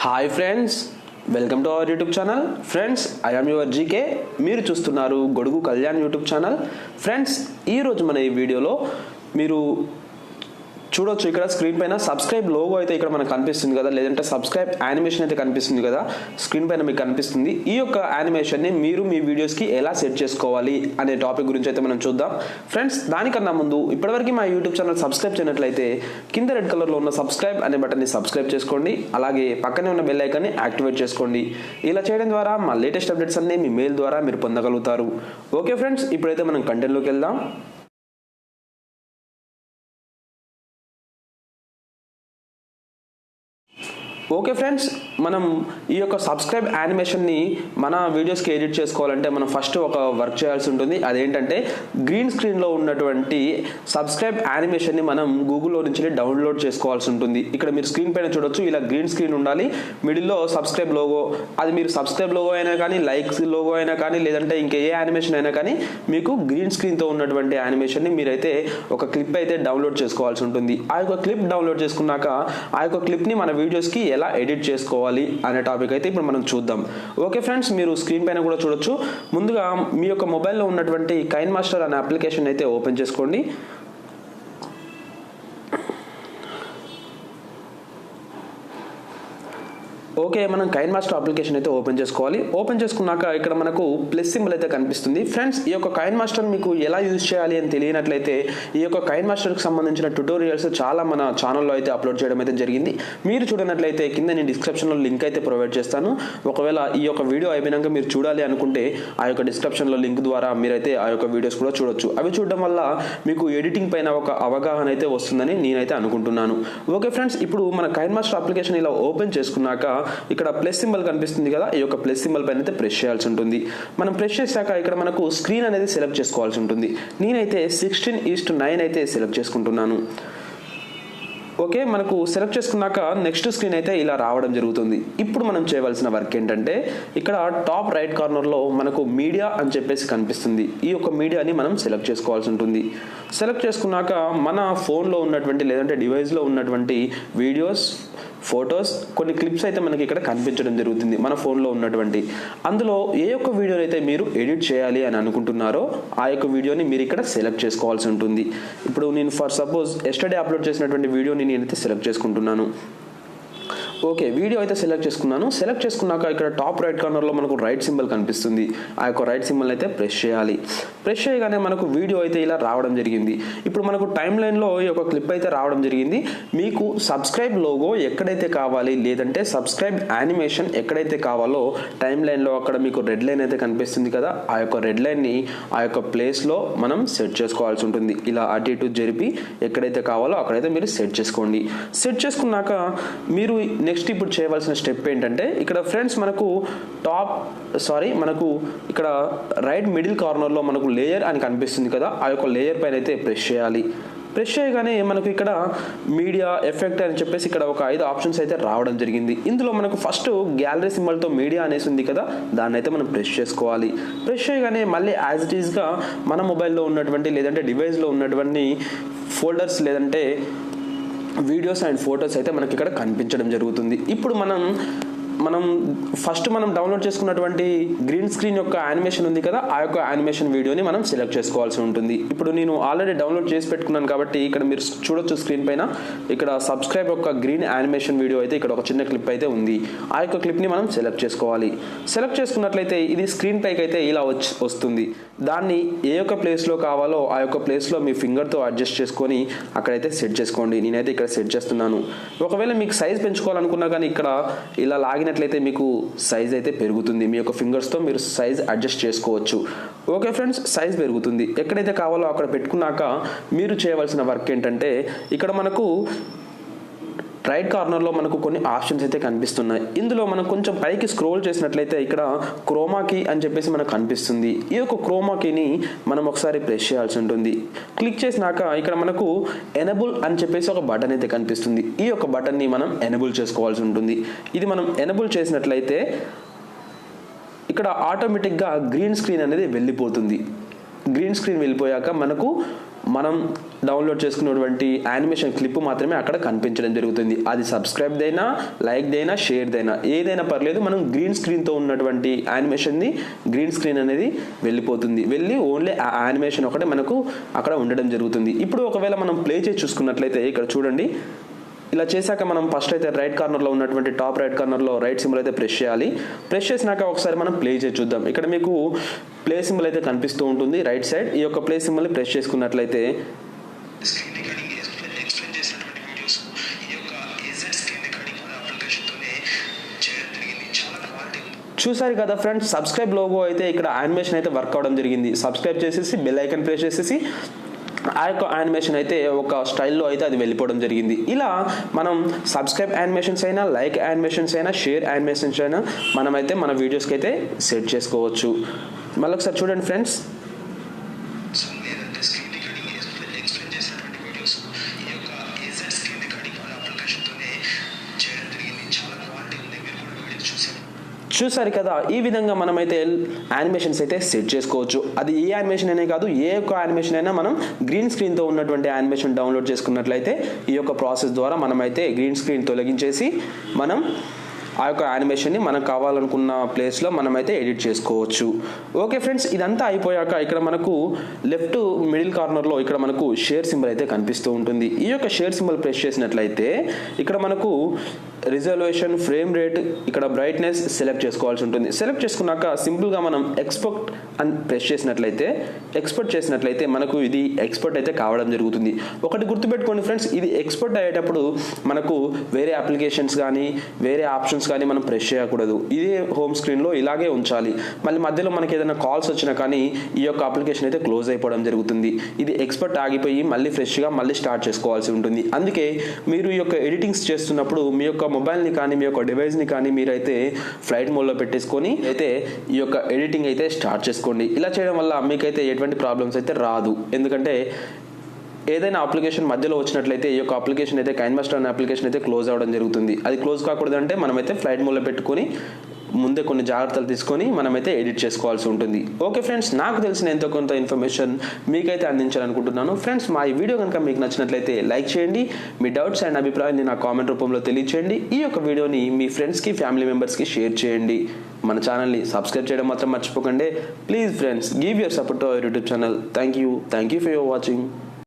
Hi friends, welcome to our YouTube channel. Friends, I am your GK. మీరు చూస్తున్నారు గొడుగు Kalyan YouTube channel. Friends, ఈరోజు మన ఈ వీడియోలో మీరు చూడొచ్చు, ఇక్కడ స్క్రీన్ పైన సబ్స్క్రైబ్ లోగో అయితే ఇక్కడ మనకు కనిపిస్తుంది కదా, లేదంటే సబ్స్క్రైబ్ యానిమేషన్ అయితే కనిపిస్తుంది కదా, స్క్రీన్ పైన మీకు కనిపిస్తుంది. ఈ యొక్క యానిమేషన్ని మీరు మీ వీడియోస్కి ఎలా సెట్ చేసుకోవాలి అనే టాపిక్ గురించి అయితే మనం చూద్దాం. ఫ్రెండ్స్, దానికన్నా ముందు ఇప్పటివరకు మా యూట్యూబ్ ఛానల్ సబ్స్క్రైబ్ చేయనట్లయితే కింద రెడ్ కలర్లో ఉన్న సబ్స్క్రైబ్ అనే బటన్ని సబ్స్క్రైబ్ చేసుకోండి. అలాగే పక్కనే ఉన్న బెల్ ఐకాన్ని యాక్టివేట్ చేసుకోండి. ఇలా చేయడం ద్వారా మా లేటెస్ట్ అప్డేట్స్ అన్ని మీ మెయిల్ ద్వారా మీరు పొందగలుగుతారు. ఓకే ఫ్రెండ్స్, ఇప్పుడైతే మనం కంటెంట్లోకి వెళ్దాం. ఓకే ఫ్రెండ్స్, మనం ఈ యొక్క సబ్స్క్రైబ్ యానిమేషన్ని మన వీడియోస్కి ఎడిట్ చేసుకోవాలంటే మనం ఫస్ట్ ఒక వర్క్ చేయాల్సి ఉంటుంది. అదేంటంటే గ్రీన్ స్క్రీన్లో ఉన్నటువంటి సబ్స్క్రైబ్ యానిమేషన్ని మనం గూగుల్లో నుంచి డౌన్లోడ్ చేసుకోవాల్సి ఉంటుంది. ఇక్కడ మీరు స్క్రీన్ పైన చూడొచ్చు, ఇలా గ్రీన్ స్క్రీన్ ఉండాలి, మిడిల్లో సబ్స్క్రైబ్ లోగో. అది మీరు సబ్స్క్రైబ్ లోగో అయినా కానీ, లైక్స్ లోగో అయినా కానీ, లేదంటే ఇంకా ఏ యానిమేషన్ అయినా కానీ మీకు గ్రీన్ స్క్రీన్తో ఉన్నటువంటి యానిమేషన్ని మీరైతే ఒక క్లిప్ అయితే డౌన్లోడ్ చేసుకోవాల్సి ఉంటుంది. ఆ యొక్క క్లిప్ డౌన్లోడ్ చేసుకున్నాక ఆ యొక్క క్లిప్ని మన వీడియోస్కి ఎలా ఎడిట్ చేసుకోవాలి అనే టాపిక్ అయితే ఇప్పుడు మనం చూద్దాం. ఓకే ఫ్రెండ్స్, మీరు స్క్రీన్ పైన కూడా చూడొచ్చు. ముందుగా మీ యొక్క మొబైల్లో ఉన్నటువంటి కైన్ మాస్టర్ అనే అప్లికేషన్ అయితే ఓపెన్ చేసుకోండి. ఓకే, మనం కైన్ మాస్టర్ అప్లికేషన్ అయితే ఓపెన్ చేసుకోవాలి. ఓపెన్ చేసుకున్నాక ఇక్కడ మనకు ప్లస్ సింబల్ అయితే కనిపిస్తుంది. ఫ్రెండ్స్, ఈ యొక్క కైన్ మాస్టర్ మీకు ఎలా యూజ్ చేయాలి అని తెలియనట్లయితే ఈ యొక్క కైన్ మాస్టర్కి సంబంధించిన ట్యుటోరియల్స్ చాలా మన ఛానల్లో అయితే అప్లోడ్ చేయడం అయితే జరిగింది. మీరు చూడనట్లయితే కింద నేను డిస్క్రిప్షన్లో లింక్ అయితే ప్రొవైడ్ చేస్తాను. ఒకవేళ ఈ యొక్క వీడియో అయిపోయినాక మీరు చూడాలి అనుకుంటే ఆ యొక్క డిస్క్రిప్షన్లో లింక్ ద్వారా మీరైతే ఆ యొక్క వీడియోస్ కూడా చూడొచ్చు. అవి చూడడం వల్ల మీకు ఎడిటింగ్ పైన ఒక అవగాహన అయితే వస్తుందని నేనైతే అనుకుంటున్నాను. ఓకే ఫ్రెండ్స్, ఇప్పుడు మన కైన్ మాస్టర్ అప్లికేషన్ ఇలా ఓపెన్ చేసుకున్నాక ఇక్కడ ప్లస్ సింబల్ కనిపిస్తుంది కదా, ఈ యొక్క ప్లస్ సింబల్ పైన అయితే ప్రెస్ చేయాల్సి ఉంటుంది. మనం ప్రెస్ చేశాక ఇక్కడ మనకు స్క్రీన్ అనేది సెలెక్ట్ చేసుకోవాల్సి ఉంటుంది. నేనైతే 16:9 అయితే సెలెక్ట్ చేసుకుంటున్నాను. ఓకే, మనకు సెలెక్ట్ చేసుకున్నాక నెక్స్ట్ స్క్రీన్ అయితే ఇలా రావడం జరుగుతుంది. ఇప్పుడు మనం చేయవలసిన వర్క్ ఏంటంటే ఇక్కడ టాప్ రైట్ కార్నర్లో మనకు మీడియా అని చెప్పేసి కనిపిస్తుంది. ఈ యొక్క మీడియాని మనం సెలెక్ట్ చేసుకోవాల్సి ఉంటుంది. సెలెక్ట్ చేసుకున్నాక మన ఫోన్లో ఉన్నటువంటి లేదంటే డివైస్లో ఉన్నటువంటి వీడియోస్, ఫొటోస్, కొన్ని క్లిప్స్ అయితే మనకి ఇక్కడ కనిపించడం జరుగుతుంది మన ఫోన్లో ఉన్నటువంటి. అందులో ఏ యొక్క వీడియోని అయితే మీరు ఎడిట్ చేయాలి అని అనుకుంటున్నారో ఆ యొక్క వీడియోని మీరు ఇక్కడ సెలెక్ట్ చేసుకోవాల్సి ఉంటుంది. ఇప్పుడు నేను ఫర్ సపోజ్ ఎస్టర్డే అప్లోడ్ చేసినటువంటి వీడియోని నేనైతే సెలెక్ట్ చేసుకుంటున్నాను. ఓకే, వీడియో అయితే సెలెక్ట్ చేసుకున్నాను. సెలెక్ట్ చేసుకున్నాక ఇక్కడ టాప్ రైట్ కార్నర్లో మనకు రైట్ సింబల్ కనిపిస్తుంది. ఆ యొక్క రైట్ సింబల్ అయితే ప్రెస్ చేయాలి. ప్రెస్ చేయగానే మనకు వీడియో అయితే ఇలా రావడం జరిగింది. ఇప్పుడు మనకు టైమ్ లైన్లో ఈ యొక్క క్లిప్ అయితే రావడం జరిగింది. మీకు సబ్స్క్రైబ్ లోగో ఎక్కడైతే కావాలి, లేదంటే సబ్స్క్రైబ్ యానిమేషన్ ఎక్కడైతే కావాలో టైమ్ లైన్లో అక్కడ మీకు రెడ్ లైన్ అయితే కనిపిస్తుంది కదా, ఆ యొక్క రెడ్ లైన్ని ఆ యొక్క ప్లేస్లో మనం సెట్ చేసుకోవాల్సి ఉంటుంది. ఇలా అటు ఇటు జరిపి ఎక్కడైతే కావాలో అక్కడైతే మీరు సెట్ చేసుకోండి. సెట్ చేసుకున్నాక మీరు నెక్స్ట్ ఇప్పుడు చేయవలసిన స్టెప్ ఏంటంటే ఇక్కడ ఫ్రెండ్స్ మనకు మనకు ఇక్కడ రైట్ మిడిల్ కార్నర్లో మనకు లేయర్ అని కనిపిస్తుంది కదా, ఆ యొక్క లేయర్ పైన అయితే ప్రెస్ చేయాలి. ప్రెస్ చేయగానే మనకు ఇక్కడ మీడియా ఎఫెక్ట్ అని చెప్పేసి ఇక్కడ ఒక 5 ఆప్షన్స్ అయితే రావడం జరిగింది. ఇందులో మనకు ఫస్ట్ గ్యాలరీ సింబల్తో మీడియా అనేసి ఉంది కదా, దాన్ని అయితే మనం ప్రెస్ చేసుకోవాలి. ప్రెస్ చేయగానే మళ్ళీ యాజ్ ఇట్ ఈస్గా మన మొబైల్లో ఉన్నటువంటి లేదంటే డివైస్లో ఉన్నటువంటి ఫోల్డర్స్ లేదంటే వీడియోస్ అండ్ ఫొటోస్ అయితే మనకి ఇక్కడ కనిపించడం జరుగుతుంది. ఇప్పుడు మనం ఫస్ట్ డౌన్లోడ్ చేసుకున్నటువంటి గ్రీన్ స్క్రీన్ యొక్క యానిమేషన్ ఉంది కదా, ఆ యొక్క యానిమేషన్ వీడియోని మనం సెలెక్ట్ చేసుకోవాల్సి ఉంటుంది. ఇప్పుడు నేను ఆల్రెడీ డౌన్లోడ్ చేసి పెట్టుకున్నాను కాబట్టి ఇక్కడ మీరు చూడొచ్చు స్క్రీన్ పైన ఇక్కడ సబ్స్క్రైబ్ యొక్క గ్రీన్ యానిమేషన్ వీడియో అయితే ఇక్కడ ఒక చిన్న క్లిప్ అయితే ఉంది. ఆ యొక్క క్లిప్ని మనం సెలెక్ట్ చేసుకోవాలి. సెలెక్ట్ చేసుకున్నట్లయితే ఇది స్క్రీన్ పైకి అయితే ఇలా వస్తుంది. దాన్ని ఏ యొక్క ప్లేస్లో కావాలో ఆ యొక్క ప్లేస్లో మీ ఫింగర్తో అడ్జస్ట్ చేసుకొని అక్కడైతే సెట్ చేసుకోండి. నేనైతే ఇక్కడ సెట్ చేస్తున్నాను. ఒకవేళ మీకు సైజ్ పెంచుకోవాలనుకున్నా కానీ ఇక్కడ ఇలా లాగినట్లయితే మీకు సైజ్ అయితే పెరుగుతుంది. మీ యొక్క ఫింగర్స్తో మీరు సైజ్ అడ్జస్ట్ చేసుకోవచ్చు. ఓకే ఫ్రెండ్స్, సైజ్ పెరుగుతుంది. ఎక్కడైతే కావాలో అక్కడ పెట్టుకున్నాక మీరు చేయవలసిన వర్క్ ఏంటంటే ఇక్కడ మనకు రైట్ కార్నర్లో మనకు కొన్ని ఆప్షన్స్ అయితే కనిపిస్తున్నాయి. ఇందులో మనం కొంచెం పైకి స్క్రోల్ చేసినట్లయితే ఇక్కడ క్రోమా కీ అని చెప్పేసి మనకు కనిపిస్తుంది. ఈ యొక్క క్రోమా కీని మనం ఒకసారి ప్రెస్ చేయాల్సి ఉంటుంది. క్లిక్ చేసినాక ఇక్కడ మనకు ఎనేబుల్ అని చెప్పేసి ఒక బటన్ అయితే కనిపిస్తుంది. ఈ యొక్క బటన్ని మనం ఎనేబుల్ చేసుకోవాల్సి ఉంటుంది. ఇది మనం ఎనేబుల్ చేసినట్లయితే ఇక్కడ ఆటోమేటిక్గా గ్రీన్ స్క్రీన్ అనేది వెళ్ళిపోతుంది. గ్రీన్ స్క్రీన్ వెళ్ళిపోయాక మనం డౌన్లోడ్ చేసుకున్నటువంటి యానిమేషన్ క్లిప్ మాత్రమే అక్కడ కనిపించడం జరుగుతుంది. అది సబ్స్క్రైబ్ దైనా, లైక్ దైనా, షేర్ దైనా ఏదైనా పర్లేదు, మనం గ్రీన్ స్క్రీన్తో ఉన్నటువంటి యానిమేషన్ని గ్రీన్ స్క్రీన్ అనేది వెళ్ళిపోతుంది. వెళ్ళి ఓన్లీ ఆ యానిమేషన్ ఒకటే మనకు అక్కడ ఉండడం జరుగుతుంది. ఇప్పుడు ఒకవేళ మనం ప్లే చేసి చూసుకున్నట్లయితే ఇక్కడ చూడండి, ఇలా చేశాక మనం ఫస్ట్ అయితే రైట్ కార్నర్లో ఉన్నటువంటి టాప్ రైట్ కార్నర్లో రైట్ సింబల్ అయితే ప్రెస్ చేయాలి. ప్రెస్ చేసినాక ఒకసారి మనం ప్లే చేసి చూద్దాం. ఇక్కడ మీకు ప్లే సింబల్ అయితే కనిపిస్తూ ఉంటుంది రైట్ సైడ్. ఈ యొక్క ప్లే సింబల్ని ప్రెస్ చేసుకున్నట్లయితే చూసారు కదా ఫ్రెండ్స్, సబ్స్క్రైబ్ లోగో అయితే ఇక్కడ యానిమేషన్ అయితే వర్క్ అవడం జరిగింది. సబ్స్క్రైబ్ చేసేసి బెల్ ఐకాన్ ప్రెస్ చేసేసి ఆ యొక్క యానిమేషన్ అయితే ఒక స్టైల్లో అయితే అది వెళ్ళిపోవడం జరిగింది. ఇలా మనం సబ్స్క్రైబ్ యానిమేషన్స్ అయినా, లైక్ యానిమేషన్స్ అయినా, షేర్ యానిమేషన్స్ అయినా మనమైతే మన వీడియోస్కి అయితే సెట్ చేసుకోవచ్చు. మళ్ళీ ఒకసారి చూడండి ఫ్రెండ్స్. చూసారు కదా, ఈ విధంగా మనమైతే యానిమేషన్స్ అయితే సెట్ చేసుకోవచ్చు. అది ఏ యానిమేషన్ అనే కాదు, ఏ ఒక్క యానిమేషన్ అయినా మనం గ్రీన్ స్క్రీన్తో ఉన్నటువంటి యానిమేషన్ డౌన్లోడ్ చేసుకున్నట్లయితే ఈ యొక్క ప్రాసెస్ ద్వారా మనమైతే గ్రీన్ స్క్రీన్ తొలగించేసి మనం ఆ యొక్క యానిమేషన్ని మనకు కావాలనుకున్న ప్లేస్లో మనమైతే ఎడిట్ చేసుకోవచ్చు. ఓకే ఫ్రెండ్స్, ఇదంతా అయిపోయాక ఇక్కడ మనకు లెఫ్ట్ మిడిల్ కార్నర్లో ఇక్కడ మనకు షేర్ సింబల్ అయితే కనిపిస్తూ ఉంటుంది. ఈ యొక్క షేర్ సింబల్ ప్రెస్ చేసినట్లయితే ఇక్కడ మనకు రిజల్యూషన్, ఫ్రేమ్ రేట్, ఇక్కడ బ్రైట్నెస్ సెలెక్ట్ చేసుకోవాల్సి ఉంటుంది. సెలెక్ట్ చేసుకున్నాక సింపుల్గా మనం ఎక్స్పోర్ట్ అని ప్రెస్ చేసినట్లయితే, ఎక్స్పోర్ట్ చేసినట్లయితే మనకు ఇది ఎక్స్పోర్ట్ అయితే కావడం జరుగుతుంది. ఒకటి గుర్తుపెట్టుకోండి ఫ్రెండ్స్, ఇది ఎక్స్పోర్ట్ అయ్యేటప్పుడు మనకు వేరే అప్లికేషన్స్ కానీ వేరే ఆప్షన్స్ కానీ మనం ప్రెస్ చేయకూడదు. ఇదే హోమ్ స్క్రీన్లో ఇలాగే ఉంచాలి. మళ్ళీ మధ్యలో మనకి ఏదైనా కాల్స్ వచ్చినా కానీ ఈ యొక్క అప్లికేషన్ అయితే క్లోజ్ అయిపోవడం జరుగుతుంది. ఇది ఎక్స్పోర్ట్ ఆగిపోయి మళ్ళీ ఫ్రెష్గా మళ్ళీ స్టార్ట్ చేసుకోవాల్సి ఉంటుంది. అందుకే మీరు ఈ యొక్క ఎడిటింగ్స్ చేస్తున్నప్పుడు మీ యొక్క మొబైల్ని కానీ మీ యొక్క డివైస్ని కానీ మీరైతే ఫ్లైట్ మోడ్లో పెట్టేసుకొని అయితే ఈ యొక్క ఎడిటింగ్ అయితే స్టార్ట్ చేసుకోండి. ఇలా చేయడం వల్ల మీకైతే ఎటువంటి ప్రాబ్లమ్స్ అయితే రాదు. ఎందుకంటే ఏదైనా అప్లికేషన్ మధ్యలో వచ్చినట్లయితే ఈ యొక్క అప్లికేషన్ అయితే కైన్మాస్టర్ అనే అప్లికేషన్ అయితే క్లోజ్ అవ్వడం జరుగుతుంది. అది క్లోజ్ కాకూడదంటే మనమైతే ఫ్లైట్ మోడ్లో పెట్టుకొని ముందే కొన్ని జాగ్రత్తలు తీసుకొని మనమైతే ఎడిట్ చేసుకోవాల్సి ఉంటుంది. ఓకే ఫ్రెండ్స్, నాకు తెలిసిన ఎంతో కొంత ఇన్ఫర్మేషన్ మీకైతే అందించాలనుకుంటున్నాను. ఫ్రెండ్స్, మా ఈ వీడియో కనుక మీకు నచ్చినట్లయితే లైక్ చేయండి. మీ డౌట్స్ అండ్ అభిప్రాయాన్ని నా కామెంట్ రూపంలో తెలియచేయండి. ఈ యొక్క వీడియోని మీ ఫ్రెండ్స్కి, ఫ్యామిలీ మెంబర్స్కి షేర్ చేయండి. మన ఛానల్ని సబ్స్క్రైబ్ చేయడం మాత్రం మర్చిపోకండి. Please friends, give your support to our YouTube channel. Thank you for your watching.